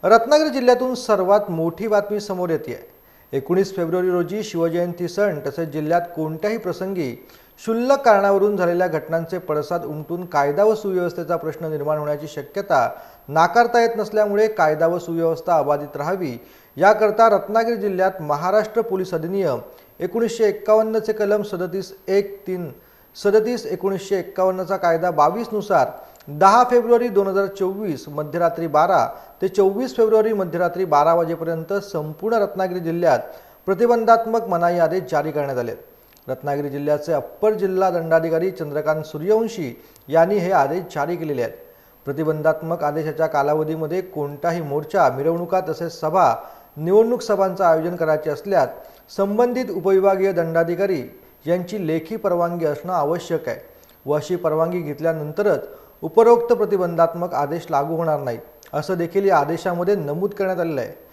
रत्नागिरी जिल्ह्यातून सर्वात मोठी बातमी समोर येते. 19 फेब्रुवारी रोजी शिवजयंती सण तसेच जिल्ह्यात कोणत्याही प्रसंगी क्षुल्लक कारणावरून झालेल्या घटनांचे पडसाद उमटून कायदा व सुव्यवस्थेचा प्रश्न निर्माण होण्याची शक्यता नाकारता येत नसल्यामुळे कायदा व सुव्यवस्था अबाधित राहावी याकरता रत्नागिरी जिल्ह्यात महाराष्ट्र पोलीस अधिनियम 1951 चे कलम 37(1)(3) चा कायदा 22 नुसार 10 फेब्रुवारी 2024 मध्यरात्री 12 ते 24 फेब्रुवारी मध्यरात्री 12 वाजेपर्यंत संपूर्ण रत्नागिरी जिल्ह्यात प्रतिबंधात्मक मनाई आदेश जारी करण्यात आले. रत्नागिरी जिल्ह्याचे अप्पर जिल्हा दंडाधिकारी चंद्रकांत सूर्यवंशी यांनी हे आदेश जारी केलेले आहेत. प्रतिबंधात्मक आदेशाच्या कालावधीमध्ये कोणताही मोर्चा, मिरवणुका तसेच सभा, निवडणूक सभांचे आयोजन करायचे असल्यास संबंधित उपविभागीय दंडाधिकारी यांची लेखी परवानगी असणे आवश्यक आहे व अशी परवानगी घेतल्यानंतरच उपरोक्त प्रतिबंधात्मक आदेश लागू होणार नाही असं देखील या आदेशामध्ये नमूद करण्यात आलेलं आहे.